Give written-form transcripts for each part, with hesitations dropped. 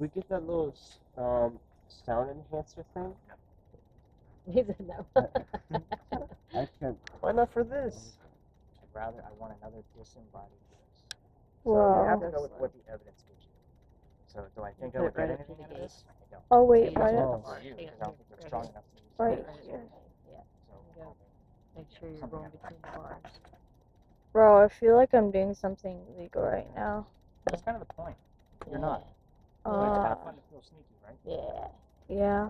we get that little sound enhancer thing? He said no. I can't. Why not for this? I want another disembodied voice. So Wow. you have to go with what the evidence gives you. So do I think I would get anything out of this? I don't. Oh wait, Why why not? not? For you, because I don't think they're strong enough to use. Right here. Yeah. So Go. Make sure you're going between the bars. Bro, I feel like I'm doing something illegal right now. that's kind of the point. You're not. But it's kind of fun to feel sneaky, right? Yeah. Yeah.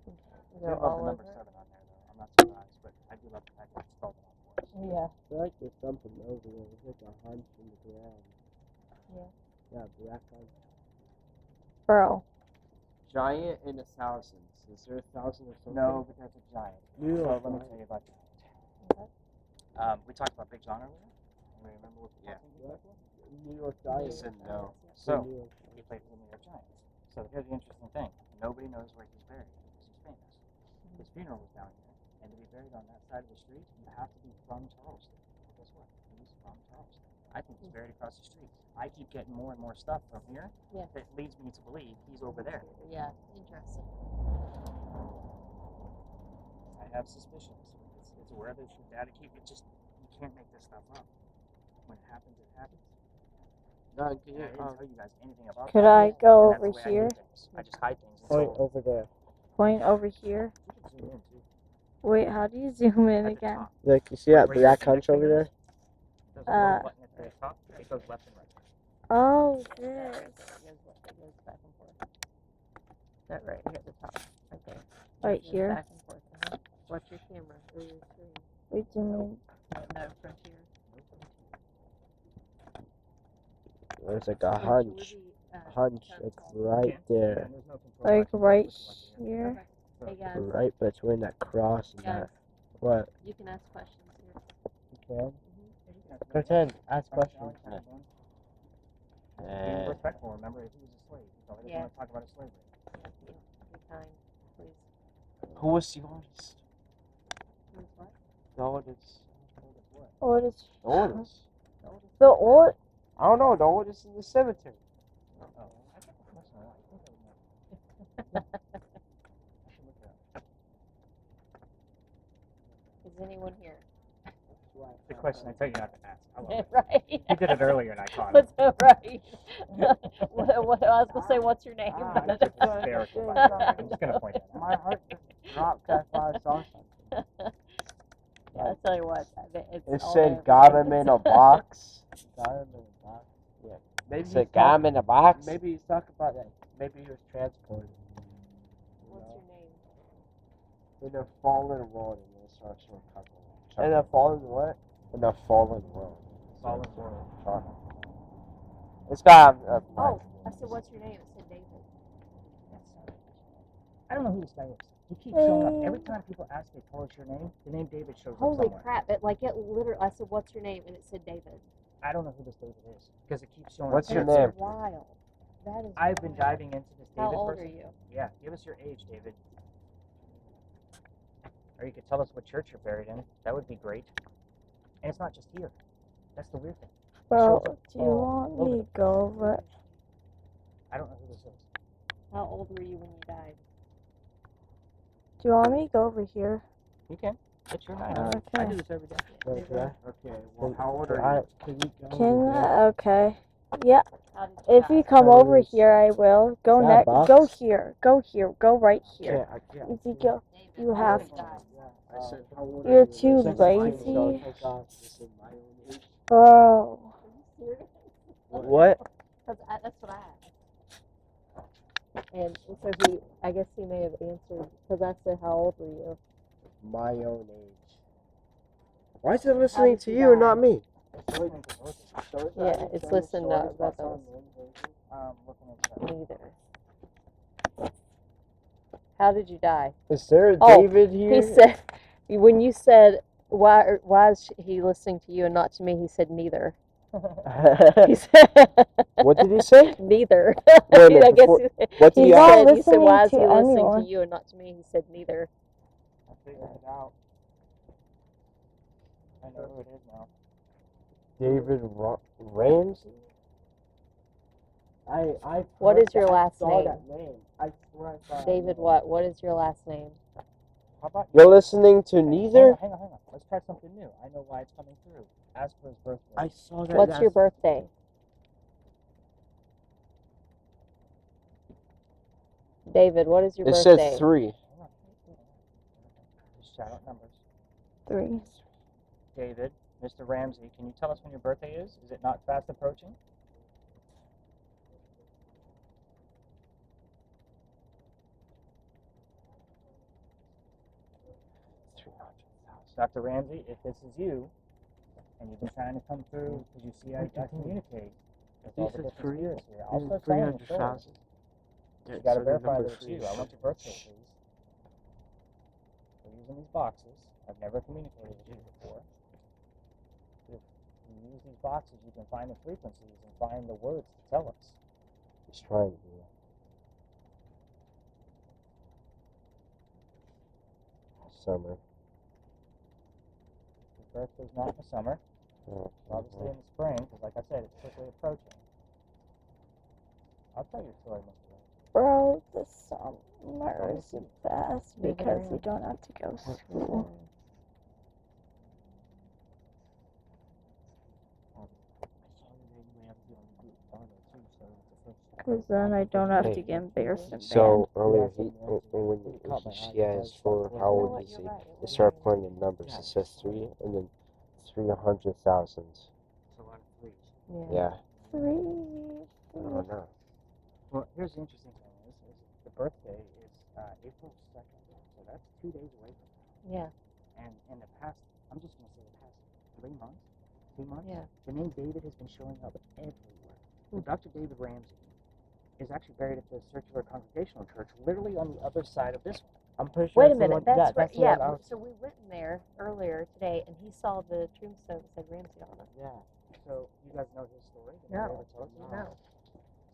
I do love all the number over 7 on there, though. I'm not surprised, but I do love the fact that it's spelled out for us. Yeah. I feel like there's something over there. It's like a hunch in the ground. Yeah. Yeah, black hunch. Bro. Giant in the thousands. Is there 1,000 or something? No, but that's a giant. New York So let me giant. tell you about that. We talked about Big John earlier. Remember what the New York Giant. He said no. So New York he played for the New York Giants. So here's the interesting thing. Nobody knows where he's buried because he's famous. His funeral was down here, and to be buried on that side of the street, you have to be from Charleston. Well, guess what? He's from Charleston. I think he's buried across the street. I keep getting more and more stuff from here that leads me to believe he's over there. Yeah. Interesting. I have suspicions. It's wherever it's your data keep. It just, you can't make this stuff up. When it happens, it happens. No, And I didn't tell you guys anything about Could that. I go And that's over the way I do here? things. I just hide things. Point over there. Point over here. You can zoom in too. Wait, how do you zoom in At the again? top. Look, you see that Where black your hunch over finger there? is, there's a little button at the very top. It goes left and right. Oh, this. It goes back and forth. That right here at the top. Okay. Right It goes here? Back and forth. Watch your camera through your screen. What do you mean? No, frontier. There's like a hunch. Hunch, like right there. There's no control Like button. right Which one here? Hey guys, Right between that cross and guys, that. What? you can ask questions here. You can? do. Pretend. Ask questions. Be respectful. Remember, if he was a slave, so he doesn't want to talk about his slavery. Be kind, please. Who was the oldest? Please what? The oldest. Oldest. The oldest. The old. I don't know. The oldest in the cemetery. Oh, I got the question wrong. I think I would know. I should look it up. Is anyone here? The question I tell you not to ask. I love it. Right. He did it earlier and I caught it. What's that right? what, I was gonna say, what's your name? It's just hysterical. By the way. I'm just gonna point that out. My heart just dropped after I saw something. Yeah, I'll tell you what. It's It all said there. got him in a box. Got him in a box. Yeah. Maybe it said got him in a box. Maybe he's talking about that. Maybe he was transported. What's your name? In a fallen world, and then starts to recover. In a fallen what? In a fallen world. Solid world. Sorry. It's got. Oh, I said, what's your name? It said David. I don't know who this guy is. He keeps showing up. Every time people ask me, tell us your name, the name David shows up Holy somewhere. crap! It literally. I said, what's your name? And it said David. I don't know who this David is because it keeps showing What's up. your That's name? wild. That is. I've been wild. diving into this David How old person. are you? Yeah, give us your age, David. Or you could tell us what church you're buried in. That would be great. And it's not just here. That's the weird thing. It Bro, shows up do you all want me to go over? I don't know who this is. How old were you when you died? Do you want me to go over here? You can. It's your night. I Okay. do this every day. Okay. Well, how old are you? Can you go Can over there? okay. Yeah. How did you If die? you come over Because- here, I will. Go Is that a next. box? Go here. Go here. Go right here. I can't. Ezekiel, David, you how have did you to. die? I said, how old You're are you? too It's like mine, lazy. so it's like, this is my own age. Bro. Serious? What? That's what I asked. And so I guess he may have answered, because I said, how old were you? My own age. Why is it listening did to you you and die? not me? Yeah, it's listening to both of us. Looking at that. Neither. How did you die? Is there a Oh, David here? He said, when you said, why is he listening to you and not to me, he said neither. He said, What did he say? neither. Wait a minute, I guess before- he, What did He's he not say? he said, listening why is to he listening anyone. to you and not to me? He said neither. I figured it out. I know who it is now. David Ramsey? What is your last saw name? That name. I swear I saw David, that what? What is your last name? How about You're listening to neither? Hang on. Let's try something new. I know why it's coming through. Ask for his birthday. I saw that. What's your birthday? David, what is your It birthday? said 3. Just shout out numbers. 3. David, Mr. Ramsey, can you tell us when your birthday is? Is it not fast approaching? Dr. Ramsey, if this is you, and you've been trying to come through because you see I communicate with all the different spirits here, I'll start telling you stories. You gotta verify that it's you. I want your birthday, please. We're using these boxes. I've never communicated with you before. If you use these boxes, you can find the frequencies and find the words to tell us. He's trying to do that. Summer. Your birthday's not in the summer. Oh, It's obviously in the spring, because like I said, it's quickly approaching. I'll tell you a story, Mr. Ramsey. Bro, the summer is the best because we don't have to go to school. Because then I don't have to get embarrassed in So earlier, she asked for how old is he? They started putting in numbers. It says 3 and then 300,000. It's a lot of threes. Yeah. band. 3. I don't know. Well, here's the interesting thing is the birthday is April 2nd, so that's 2 days away from now. Yeah. And in the past, I'm just going to say the past 3 months, 2 months, Yeah. the name David has been showing up everywhere. Well, Dr. David Ramsey is actually buried at the Circular Congregational Church, literally on the other side of this one. I'm pretty sure. Wait a that's the minute. one- That's right. that's the one I Yeah. was- So we went in there earlier today, and he saw the tombstone that said Ramsey on it. Yeah. So you guys know his story? Did No. he ever tell it to you? No.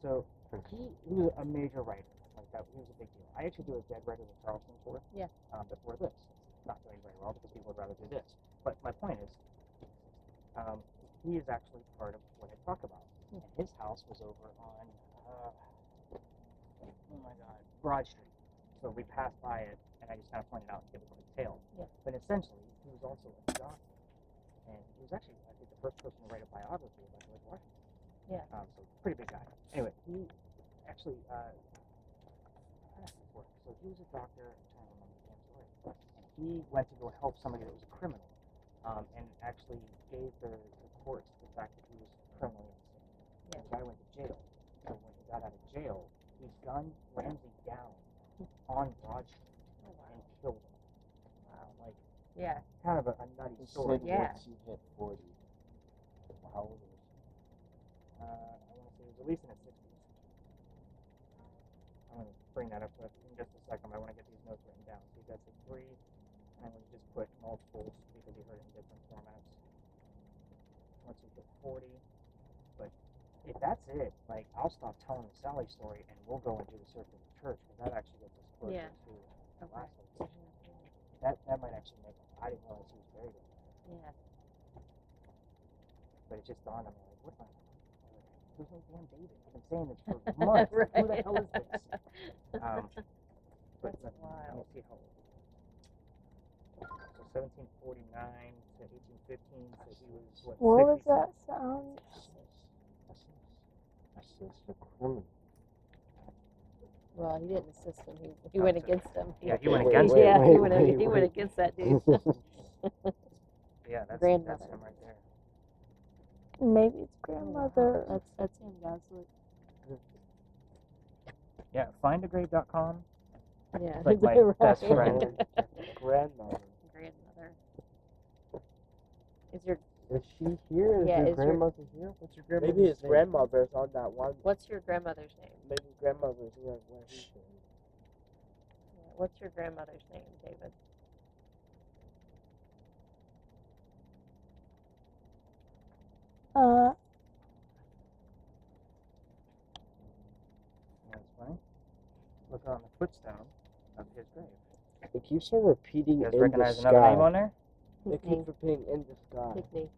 So he was a major writer. Like that, he was a big deal. I actually do a dead writer with Charleston tour. Yeah. Before this, it's not doing very well because people would rather do this. But my point is, he is actually part of what I talk about. And his house was over on, Broad Street. So we passed by it, and I just kind of pointed out and gave a quick tale. Yeah. But essentially, he was also a doctor, and he was actually, I think, the first person to write a biography about George Washington. Yeah. So pretty big guy. Anyway, he actually, so he was a doctor, I'm trying to remember the damn story, and he went to go help somebody that was a criminal, and actually gave the courts the fact that he was criminally insane. Yeah. And the guy went to jail. So when he got out of jail, he gunned Ramsey down on Broad Street and killed him. Like, Yeah. kind of a nutty He story. said Yeah. once you hit 40. How old is he? I want to say he was at least in his 60s. I'm going to bring that up in just a second, but I want to get these notes written down. So you guys say 3, and then we just put multiples because you heard it in different formats. Once you hit 40, but if that's it, like, I'll stop telling the Sally story and we'll go and do the circuit of the church because that actually gets us closer Yeah. to the Okay. last location. That might actually make I didn't realize he was buried in there. Yeah. But it just dawned on me, like, what am I? There's no damn David. I've been saying this for months. Who the hell is this? But That's let me wild. see how old he was. So 1749 to 1815, so he was, what, What was 66? that sound? Assist the criminal. Well, he didn't assist him. He went against him. Yeah, he went Wait, against wait, Yeah, him. he wait, went wait. against that dude. Yeah, that's Grandmother. him right there. Maybe it's grandmother. That's him, guys. Look. Yeah, findagrave.com. Yeah. It's like my right. best friend. Grandmother. Grandmother. Is your Is she here? Is Yeah, your is your- grandmother here? What's your grandmother's Maybe his name? grandmother's on that one. what's your grandmother's name? Maybe grandmother's here where he's been. Yeah, what's your grandmother's name, David? That's funny. Look on the footstone of his grave. It keeps on repeating You guys in the recognize another name sky. on there? It keeps repeating in the sky. Nickname.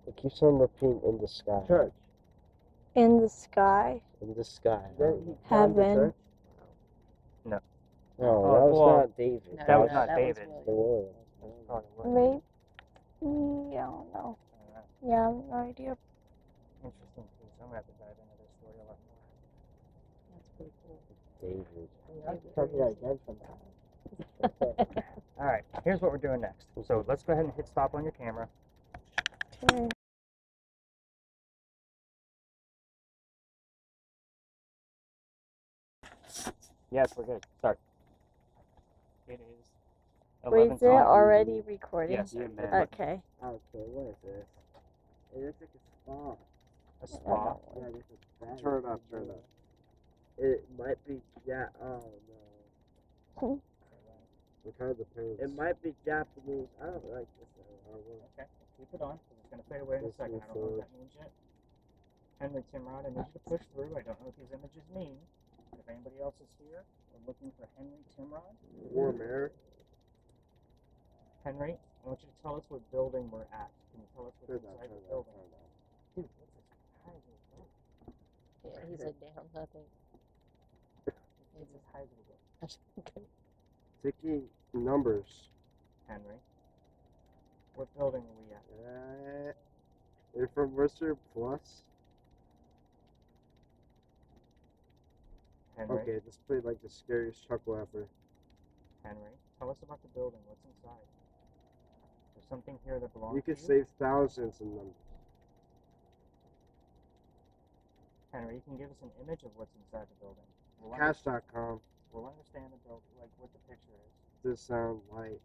It keeps on repeating in the sky. Church. In the sky. In the sky. Heaven. No, Oh, that was well, not David. No, That was no, not that David. Was The William. Lord. Probably Maybe. I don't know. Alright. Yeah, I have no idea. Interesting piece. I'm gonna have to dive into this story a lot more. That's pretty cool. David. Check it out again sometime. All right, here's what we're doing next. So let's go ahead and hit stop on your camera. Okay. Yes, we're good. Start. It is Wait, is it 11:20. already recording? Yes. Okay. Okay, what is this? It looks like a spot. A spot. Yeah, this is bad. Turn it up, turn it up. It might be oh no. Look how the parents. It might be Japanese. I don't like this. Okay, keep it on. It's going to fade away in a second. I don't know what that means yet. Henry Timrod, I need you to push through. I don't know what these images mean. If anybody else is here, we're looking for Henry Timrod. Warm air. Henry, I want you to tell us what building we're at. Can you tell us what's inside the building? Dude, what's this tiny building? Yeah, he said down, I think. It's this tiny building. Sticky numbers. Henry, what building are we at? They're from Mercer Plus. Henry, Okay, this played like the scariest chuckle ever. Henry, tell us about the building. What's inside? There's something here that belongs You to can save thousands in them. Henry, you can give us an image of what's inside the building. Cash.com. We'll understand the build, like what the picture is. This sound light.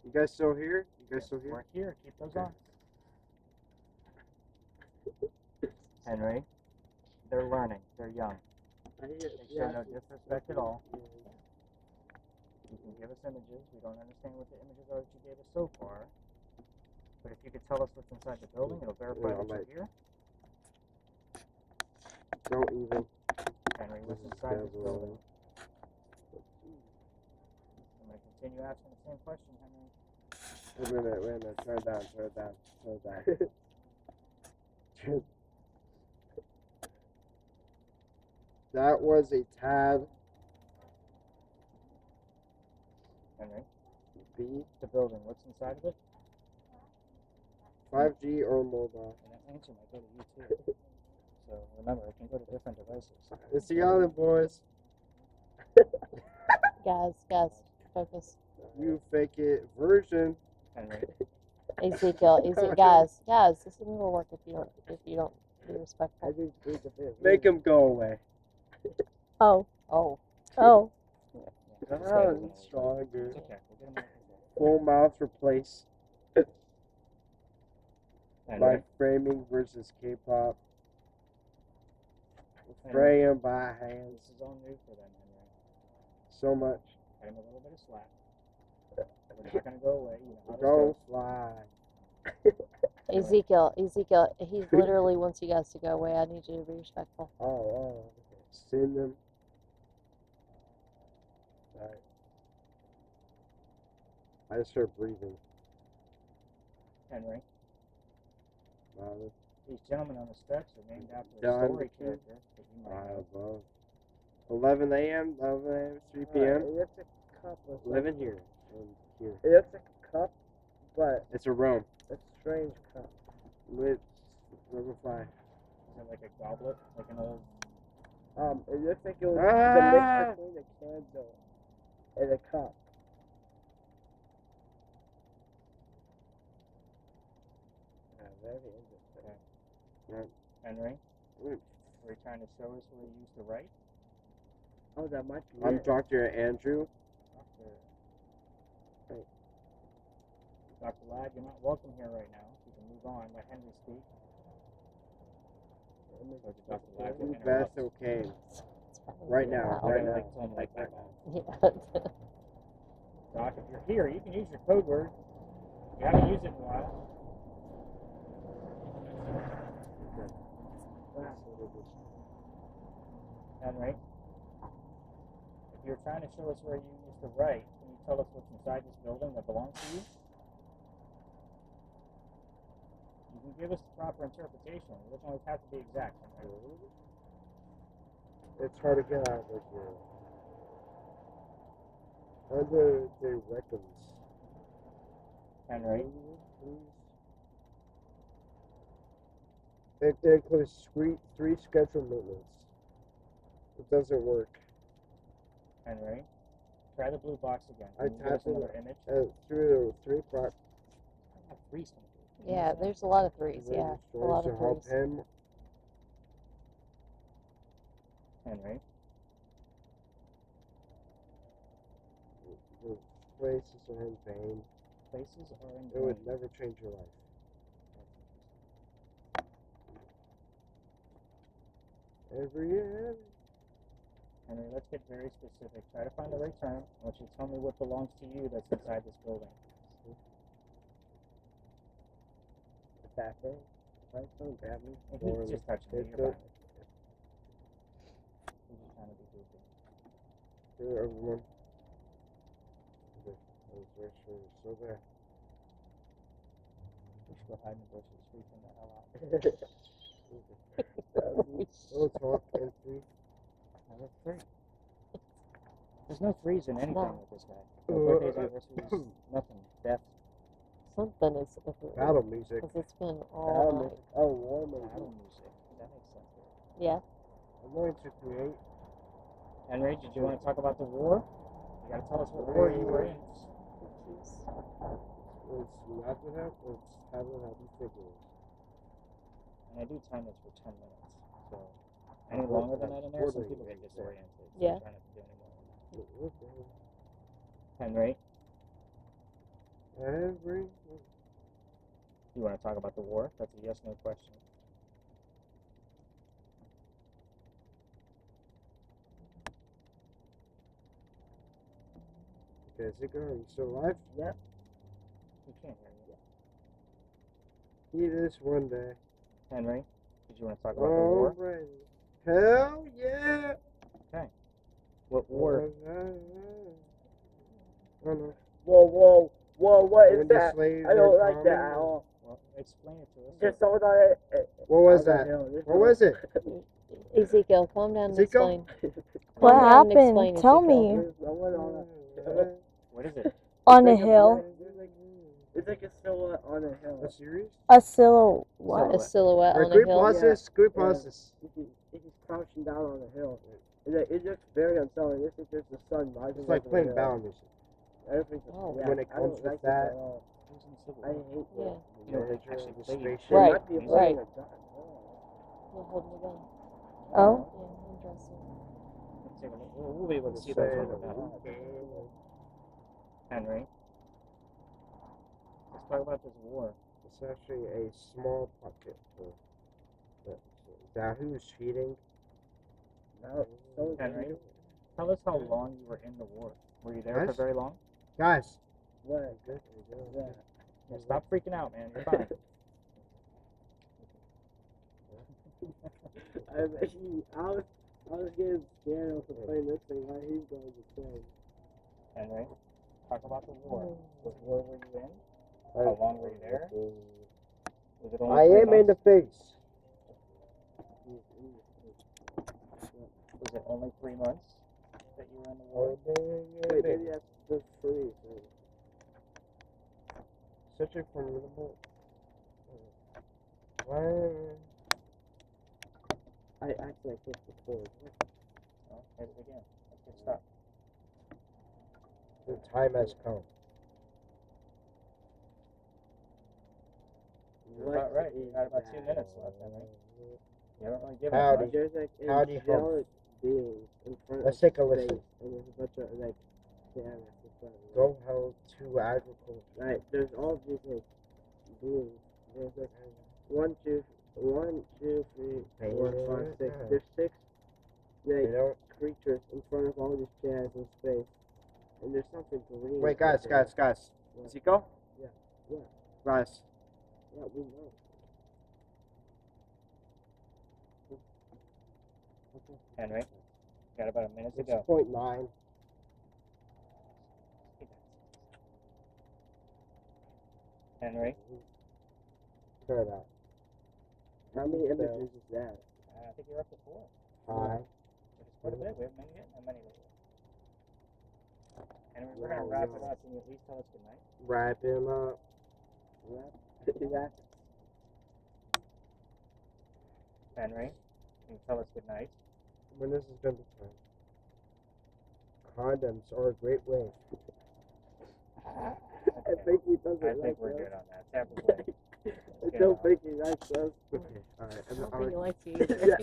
You guys still here? You guys still here? We're here. Keep those on. Henry, they're learning. They're young. They show no disrespect at all. You can give us images. We don't understand what the images are that you gave us so far. But if you could tell us what's inside the building, it'll verify that you're here. Don't even. Henry, what's inside this building? I'm going to continue asking the same question, Henry. Wait a minute. Turn it down. That was a tad Henry, B. the building, what's inside of it? 5G or mobile. And that answer might go to you too. So remember, it can go to different devices. It's the island, boys. Guys, focus. You fake it version. Henry, Ezekiel, guys, this isn't gonna work if you don't be respectful. Make him go away. Oh. Oh. Oh. It's stronger. it's okay. We'll get him Full mouth replace. Henry, By framing versus K-pop. Frame by hand. this is all new for them, Henry. So much. Cut him a little bit of slack. We're not going to go away. You know how this Go goes. fly. Ezekiel, he literally wants you guys to go away. I need you to be respectful. Oh. Send them. Alright. I just start breathing. Henry, Wow, these gentlemen on the steps are named after a Done. story character that you might know. above. 11 a.m., 3 p.m. It's a cup. 11 here. And here. It's like a cup, but It's a Rome. it's a strange cup. With number 5. Is it like a goblet, like an old? It looks like it was Ah! the mix between a candle and a cup. Very interesting. Henry, Mm. are you trying to show us where you used to write? Oh, that might be I'm it. Dr. Andrew. Dr. Ladd, you're not welcome here right now. You can move on. Let Henry speak. Or did Dr. Ladd get That's interrupted? okay. It's fine. Right now. Yeah, Right Like, now. tell him like that. Yeah. Doc, if you're here, you can use your code word. You haven't used it in a while. Henry, if you're trying to show us where you used to write, can you tell us what's inside this building that belongs to you? give us the proper interpretation. It doesn't always have to be exact. Henry. It's hard to get out of here. How do they reckons? Henry. It includes three scheduled maintenance. It doesn't work. Henry. Try the blue box again. I Can you give us tapped in another image? through three parts. I have three something. Yeah, there's a lot of threes. Yeah, a lot of help threes. him. Henry. The places are in vain. Places are in It would vain. never change your life. Every year. Henry, let's get very specific. Try to find the right term. I want you to tell me what belongs to you that's inside this building. Exactly. Right, don't grab me. He's just touching me. You're fine. He's just trying to be goofy. Here, everyone. Okay, I was very sure you're still there. We should go hide in the bushes, freaking the hell out. Don't talk in three. Number three. There's no threes in anything No. with this guy. No birthdays, anniversaries, nothing. Death. Something is Battle music. because it's been all night. Oh, war Battle movie. music. That makes sense. Yeah. I'm going to create. Henry, did you want to talk about the war? You gotta tell us what war you were in. Let's not what happened. Let's have it happen figures. And I do time this for 10 minutes. So any longer than that in there, some people get disoriented. So Yeah. I'm trying not to do any more. Henry, Every. you want to talk about the war? That's a yes/no question. Okay, is it going? You still alive? Yep. We can't hear you. He is one day. Henry, did you want to talk about the war? Alright. Hell yeah! Okay. What war? Oh no. Whoa, what is When the that? slaves I don't are like that common. at all. Well, explain it to us. Just someone on it. What was on the that? hill. There's What no- was it? Ezekiel, calm down and Ezekiel? explain. What Calm down and happened? explain, Tell Ezekiel. me. There's no one on a What is it? On a It's like hill? It's like a silhouette on a A hill. series? A silhouette. A silhouette on Can a we hill. pause this? Can we Yeah. pause this? He's crouching down on a hill. And it looks very unsettling. This is just the sun rising. It's like over playing the hill. battle music. Everything's Oh. yeah, When it I comes don't with like this that, at all. Who's in the Civil I War? hate Yeah. that. You know, they Manager actually of the played spaceship. They Right, might be music. playing right. a gun. You're holding a gun. Oh? Yeah, interesting. Let's take a look. We'll be able to see those over that. Henry, let's talk about this war. It's actually a small pocket for that who's cheating. No, so Henry, tell us how long you were in the war. Were you there for Guys? very long? Guys. What? Good. Yeah. Yeah, stop freaking out, man. You're fine. I was getting scared of playing this thing. How he's going to play. Henry, talk about the war. What war were you in? How long were you there? Was it only I 3 am in the months? face. Was it only 3 months that you were in the war? Wait, maybe that's just free. Such a formidable. Why? I actually clicked the cord. No, hit it again. Let's get stuck. The time has come. You're about right. You got about 2 minutes left, Henry. You haven't really given Howdy. us much. There's like Howdy, angelic beings in front Let's of take a space, listen. and there's a bunch of like planets in front of it. Go hell to agriculture. Right, there's all these like beings. There's like 1, 2, 3, 4, 5, 6. There's 6 You like know? creatures in front of all these planets in space, and there's something green. Wait, guys. Yeah. Zico? Yeah. Guys. Yeah, we know. Henry, got about a minute to go. 6.9. Henry, Fair that. How many images is that? I think you're up to 4. 5. Which is quite a bit. We haven't been getting that many lately. And we're going to wrap it up. Can you at least tell us good night? Wrap him up. Henry, can you tell us good night? When this is going to be time. Condoms are a great way. I think he doesn't I think we're good on that. Tap away. I don't think he likes us. Okay, alright. I don't think he likes you either.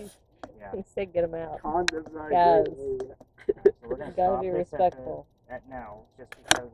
Yeah. He said get him out. Condoms are Guys. great. So we're going You to gotta stop be this respectful. at now, just because